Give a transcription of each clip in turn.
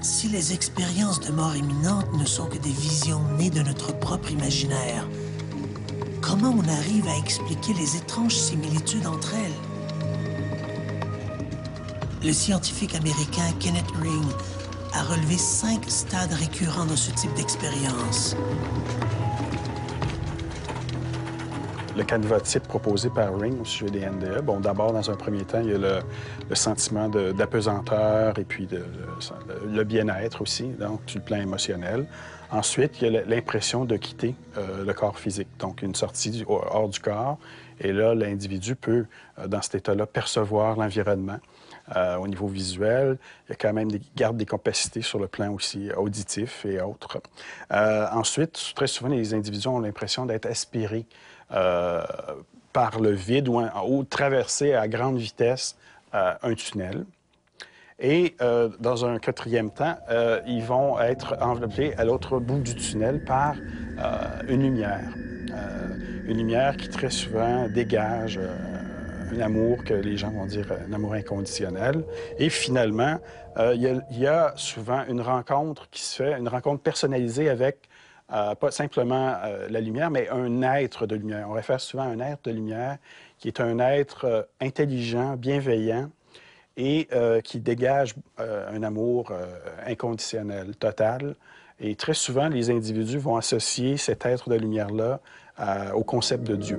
Si les expériences de mort imminente ne sont que des visions nées de notre propre imaginaire, comment on arrive à expliquer les étranges similitudes entre elles? Le scientifique américain Kenneth Ring a relevé 5 stades récurrents de ce type d'expérience. Le canevas type proposé par Ring au sujet des NDE, bon, d'abord, dans un premier temps, il y a le sentiment d'apesanteur et puis le bien-être aussi, donc sur le plan émotionnel. Ensuite, il y a l'impression de quitter le corps physique, donc une sortie hors du corps. Et là, l'individu peut, dans cet état-là, percevoir l'environnement. Au niveau visuel, il y a quand même garde des capacités sur le plan aussi auditif et autres. Ensuite, très souvent, les individus ont l'impression d'être aspirés par le vide ou traverser à grande vitesse un tunnel. Et dans un quatrième temps, ils vont être enveloppés à l'autre bout du tunnel par une lumière. Une lumière qui très souvent dégage un amour que les gens vont dire un amour inconditionnel. Et finalement, il y a souvent une rencontre qui se fait, une rencontre personnalisée avec pas simplement la lumière, mais un être de lumière. On réfère souvent à un être de lumière qui est un être intelligent, bienveillant et qui dégage un amour inconditionnel, total. Et très souvent, les individus vont associer cet être de lumière-là au concept de Dieu.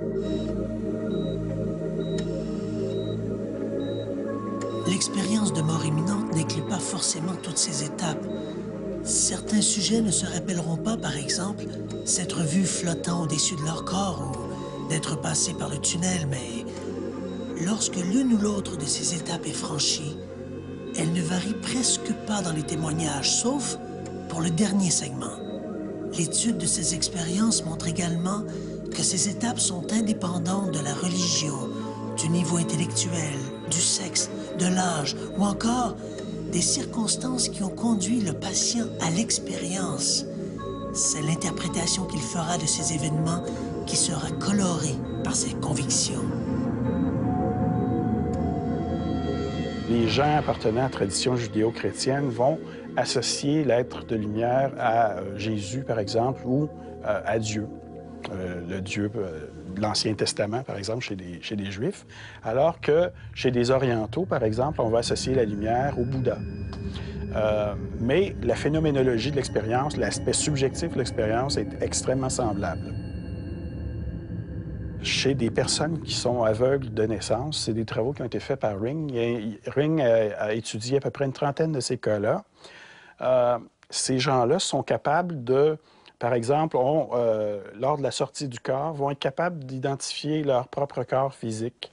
L'expérience de mort imminente n'inclut pas forcément toutes ces étapes. Certains sujets ne se rappelleront pas, par exemple, s'être vus flottant au-dessus de leur corps ou d'être passés par le tunnel, mais lorsque l'une ou l'autre de ces étapes est franchie, elle ne varie presque pas dans les témoignages, sauf pour le dernier segment. L'étude de ces expériences montre également que ces étapes sont indépendantes de la religion, du niveau intellectuel, du sexe, de l'âge ou encore des circonstances qui ont conduit le patient à l'expérience. C'est l'interprétation qu'il fera de ces événements qui sera colorée par ses convictions. Les gens appartenant à la tradition judéo-chrétienne vont associer l'être de lumière à Jésus, par exemple, ou à Dieu. Le Dieu de l'Ancien Testament, par exemple, chez les Juifs, alors que chez les Orientaux, par exemple, on va associer la lumière au Bouddha. Mais la phénoménologie de l'expérience, l'aspect subjectif de l'expérience est extrêmement semblable. Chez des personnes qui sont aveugles de naissance, c'est des travaux qui ont été faits par Ring. Ring a étudié à peu près une trentaine de ces cas-là. Ces gens-là sont capables de, par exemple, lors de la sortie du corps, vont être capables d'identifier leur propre corps physique.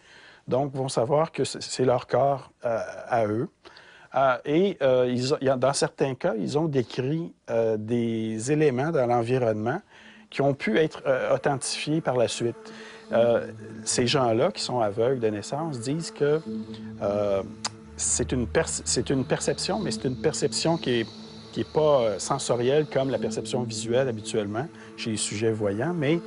Donc, vont savoir que c'est leur corps à eux. Dans certains cas, ils ont décrit des éléments dans l'environnement qui ont pu être authentifiés par la suite. Ces gens-là, qui sont aveugles de naissance, disent que c'est une perception, mais c'est une perception qui n'est pas sensorielle comme la perception visuelle habituellement chez les sujets voyants, mais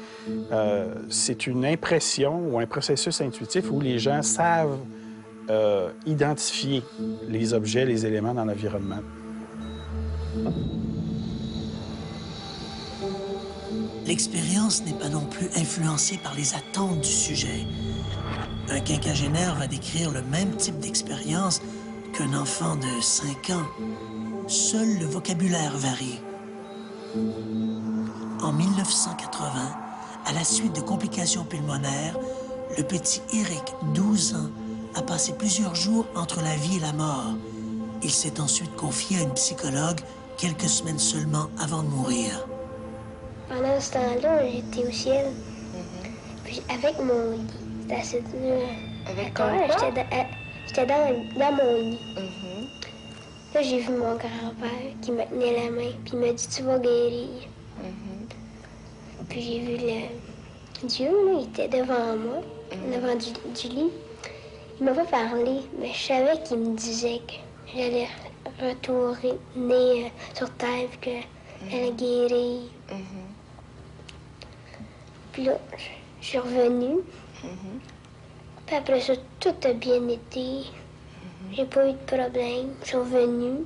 c'est une impression ou un processus intuitif où les gens savent identifier les objets, les éléments dans l'environnement. L'expérience n'est pas non plus influencée par les attentes du sujet. Un quinquagénaire va décrire le même type d'expérience qu'un enfant de 5 ans. Seul le vocabulaire varie. En 1980, à la suite de complications pulmonaires, le petit Eric, 12 ans, a passé plusieurs jours entre la vie et la mort. Il s'est ensuite confié à une psychologue quelques semaines seulement avant de mourir. Pendant ce temps-là, j'étais au ciel. Puis avec mon lit. C'était assez dur. Avec quoi? J'étais dans mon lit. Là, j'ai vu mon grand-père qui me tenait la main. Puis il m'a dit, tu vas guérir. Puis j'ai vu Dieu, là, il était devant moi, devant du lit. Il m'a pas parlé, mais je savais qu'il me disait que j'allais retourner sur Terre, que j'allais guérir. Puis là, je suis revenue. Puis après ça, tout a bien été. J'ai pas eu de problème. Je suis revenue.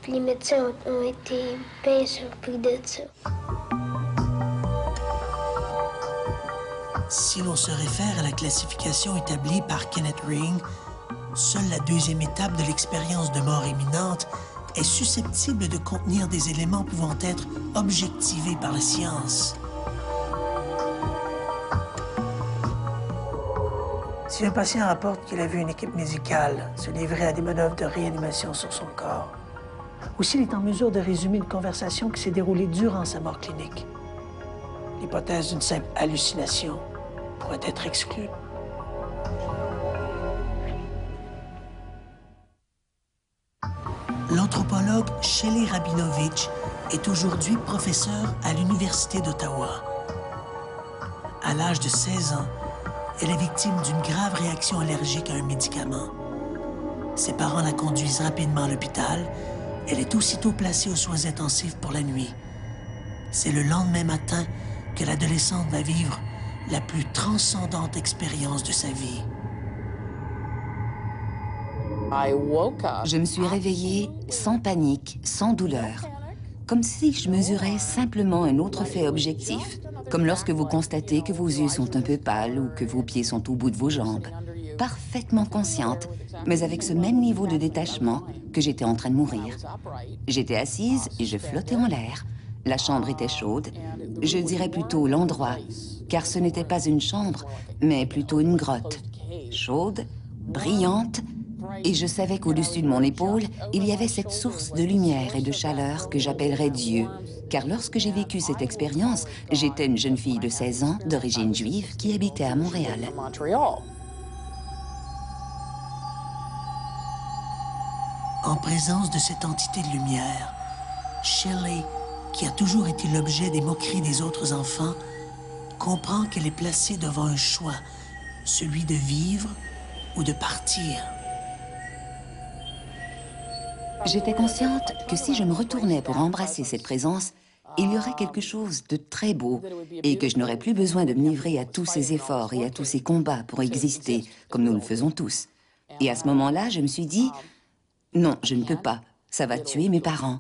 Puis les médecins ont été bien surpris de ça. Si l'on se réfère à la classification établie par Kenneth Ring, seule la deuxième étape de l'expérience de mort imminente est susceptible de contenir des éléments pouvant être objectivés par la science. Si un patient rapporte qu'il a vu une équipe médicale se livrer à des manœuvres de réanimation sur son corps, ou s'il est en mesure de résumer une conversation qui s'est déroulée durant sa mort clinique, l'hypothèse d'une simple hallucination pourrait être exclue. L'anthropologue Shelley Rabinovich est aujourd'hui professeure à l'Université d'Ottawa. À l'âge de 16 ans, elle est victime d'une grave réaction allergique à un médicament. Ses parents la conduisent rapidement à l'hôpital. Elle est aussitôt placée aux soins intensifs pour la nuit. C'est le lendemain matin que l'adolescente va vivre la plus transcendante expérience de sa vie. Je me suis réveillée sans panique, sans douleur, comme si je mesurais simplement un autre fait objectif, comme lorsque vous constatez que vos yeux sont un peu pâles ou que vos pieds sont au bout de vos jambes. Parfaitement consciente, mais avec ce même niveau de détachement que j'étais en train de mourir. J'étais assise et je flottais en l'air. La chambre était chaude, je dirais plutôt l'endroit, car ce n'était pas une chambre, mais plutôt une grotte. Chaude, brillante, et je savais qu'au-dessus de mon épaule, il y avait cette source de lumière et de chaleur que j'appellerais Dieu. Car lorsque j'ai vécu cette expérience, j'étais une jeune fille de 16 ans, d'origine juive, qui habitait à Montréal. En présence de cette entité de lumière, Shelley, qui a toujours été l'objet des moqueries des autres enfants, comprend qu'elle est placée devant un choix, celui de vivre ou de partir. J'étais consciente que si je me retournais pour embrasser cette présence, il y aurait quelque chose de très beau et que je n'aurais plus besoin de me livrer à tous ces efforts et à tous ces combats pour exister, comme nous le faisons tous. Et à ce moment-là, je me suis dit, non, je ne peux pas. Ça va tuer mes parents.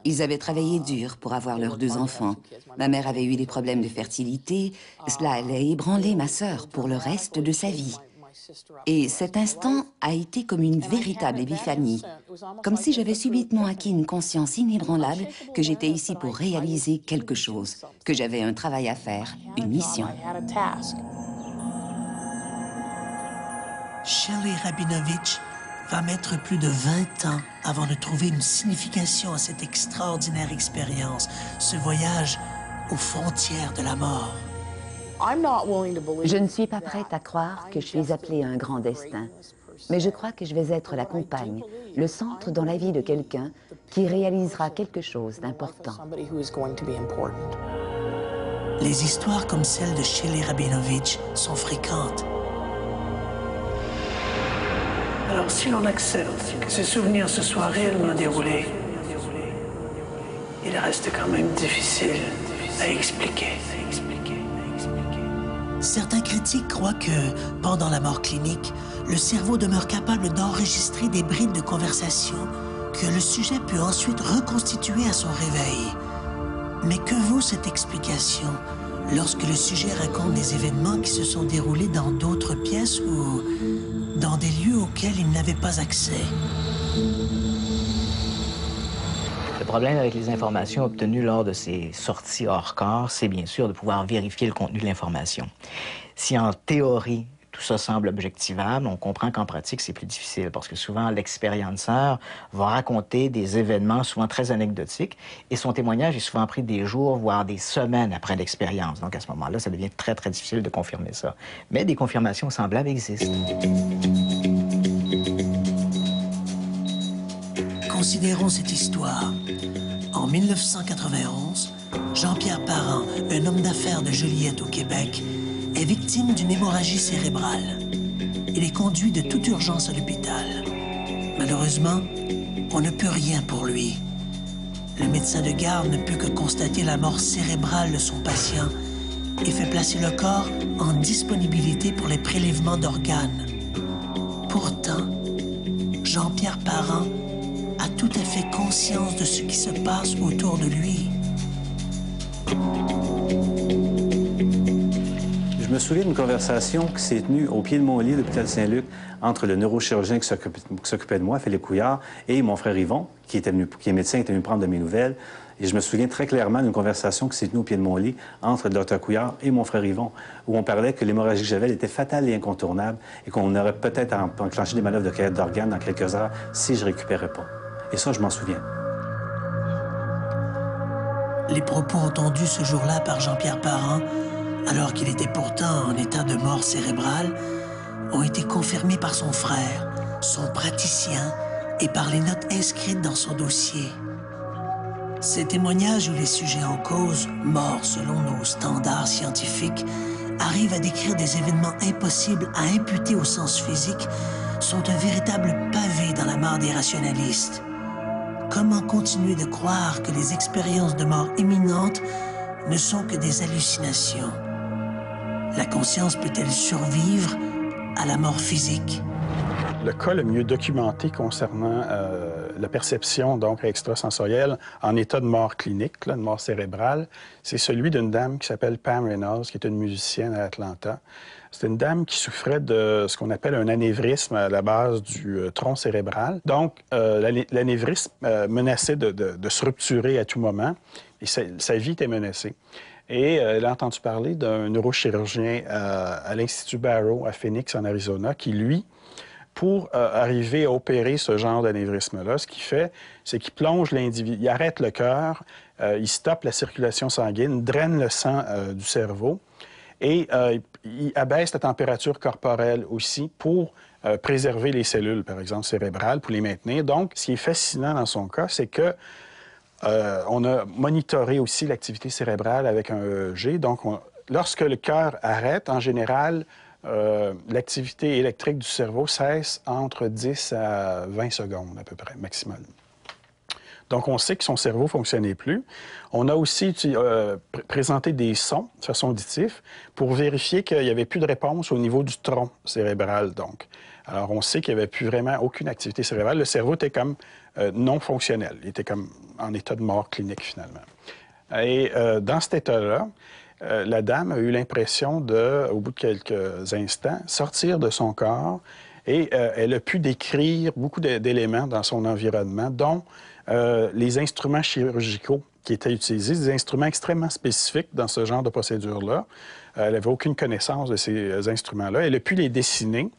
Ils avaient travaillé dur pour avoir leurs 2 enfants. Ma mère avait eu des problèmes de fertilité. Cela allait ébranler ma sœur pour le reste de sa vie. Et cet instant a été comme une véritable épiphanie. Comme si j'avais subitement acquis une conscience inébranlable que j'étais ici pour réaliser quelque chose, que j'avais un travail à faire, une mission. Shelley Rabinovich va mettre plus de 20 ans avant de trouver une signification à cette extraordinaire expérience, ce voyage aux frontières de la mort. Je ne suis pas prête à croire que je suis appelée à un grand destin, mais je crois que je vais être la compagne, le centre dans la vie de quelqu'un qui réalisera quelque chose d'important. Les histoires comme celle de Shelley Rabinovich sont fréquentes. Alors, si l'on accepte que ce souvenir se soit réellement déroulé, il reste quand même difficile à expliquer. Certains critiques croient que, pendant la mort clinique, le cerveau demeure capable d'enregistrer des bribes de conversation que le sujet peut ensuite reconstituer à son réveil. Mais que vaut cette explication lorsque le sujet raconte des événements qui se sont déroulés dans d'autres pièces ou dans des lieux auxquels il n'avait pas accès? Le problème avec les informations obtenues lors de ces sorties hors corps, c'est bien sûr de pouvoir vérifier le contenu de l'information. Si en théorie, tout ça semble objectivable, on comprend qu'en pratique, c'est plus difficile parce que souvent, l'expérienceur va raconter des événements souvent très anecdotiques et son témoignage est souvent pris des jours, voire des semaines après l'expérience. Donc, à ce moment-là, ça devient très, très difficile de confirmer ça. Mais des confirmations semblables existent. Considérons cette histoire. En 1991, Jean-Pierre Parent, un homme d'affaires de Joliette au Québec, est victime d'une hémorragie cérébrale. Il est conduit de toute urgence à l'hôpital. Malheureusement, on ne peut rien pour lui. Le médecin de garde ne peut que constater la mort cérébrale de son patient et fait placer le corps en disponibilité pour les prélèvements d'organes. Pourtant, Jean-Pierre Parent a tout à fait conscience de ce qui se passe autour de lui. Je me souviens d'une conversation qui s'est tenue au pied de mon lit de l'hôpital Saint-Luc entre le neurochirurgien qui s'occupait de moi, Philippe Couillard, et mon frère Yvon, qui est médecin, qui était venu prendre de mes nouvelles. Et je me souviens très clairement d'une conversation qui s'est tenue au pied de mon lit entre le docteur Couillard et mon frère Yvon, où on parlait que l'hémorragie que j'avais était fatale et incontournable et qu'on aurait peut-être enclenché des manœuvres de cueillette d'organes dans quelques heures si je ne récupérais pas. Et ça, je m'en souviens. Les propos entendus ce jour-là par Jean-Pierre Parent, alors qu'il était pourtant en état de mort cérébrale, ont été confirmés par son frère, son praticien et par les notes inscrites dans son dossier. Ces témoignages où les sujets en cause, morts selon nos standards scientifiques, arrivent à décrire des événements impossibles à imputer au sens physique, sont un véritable pavé dans la mare des rationalistes. Comment continuer de croire que les expériences de mort imminente ne sont que des hallucinations? La conscience peut-elle survivre à la mort physique? Le cas le mieux documenté concernant la perception donc extrasensorielle en état de mort clinique, là, de mort cérébrale, c'est celui d'une dame qui s'appelle Pam Reynolds, qui est une musicienne à Atlanta. C'est une dame qui souffrait de ce qu'on appelle un anévrisme à la base du tronc cérébral. Donc, l'anévrisme menaçait de se rupturer à tout moment et sa vie était menacée. Et elle a entendu parler d'un neurochirurgien à l'Institut Barrow à Phoenix, en Arizona, qui, lui, pour arriver à opérer ce genre d'anévrisme-là, ce qu'il fait, c'est qu'il plonge l'individu, il arrête le cœur, il stoppe la circulation sanguine, draine le sang du cerveau et il abaisse la température corporelle aussi pour préserver les cellules, par exemple, cérébrales, pour les maintenir. Donc, ce qui est fascinant dans son cas, c'est que on a monitoré aussi l'activité cérébrale avec un EEG. Donc, lorsque le cœur arrête, en général, l'activité électrique du cerveau cesse entre 10 à 20 secondes à peu près, maximalement. Donc, on sait que son cerveau ne fonctionnait plus. On a aussi présenté des sons de façon auditive pour vérifier qu'il n'y avait plus de réponse au niveau du tronc cérébral, donc. Alors, on sait qu'il n'y avait plus vraiment aucune activité cérébrale. Le cerveau était comme non fonctionnel. Il était comme en état de mort clinique, finalement. Et dans cet état-là, la dame a eu l'impression au bout de quelques instants, sortir de son corps et elle a pu décrire beaucoup d'éléments dans son environnement, dont les instruments chirurgicaux qui étaient utilisés, des instruments extrêmement spécifiques dans ce genre de procédure-là. Elle n'avait aucune connaissance de ces instruments-là. Elle a pu les dessiner.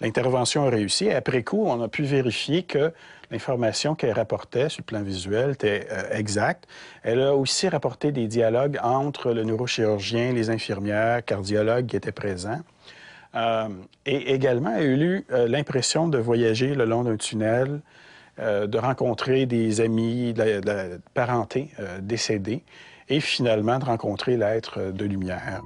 L'intervention a réussi. Et après coup, on a pu vérifier que l'information qu'elle rapportait sur le plan visuel était exacte. Elle a aussi rapporté des dialogues entre le neurochirurgien, les infirmières, cardiologues qui étaient présents. Et également, elle a eu l'impression de voyager le long d'un tunnel, de rencontrer des amis, de la parenté décédée, et finalement de rencontrer l'être de lumière.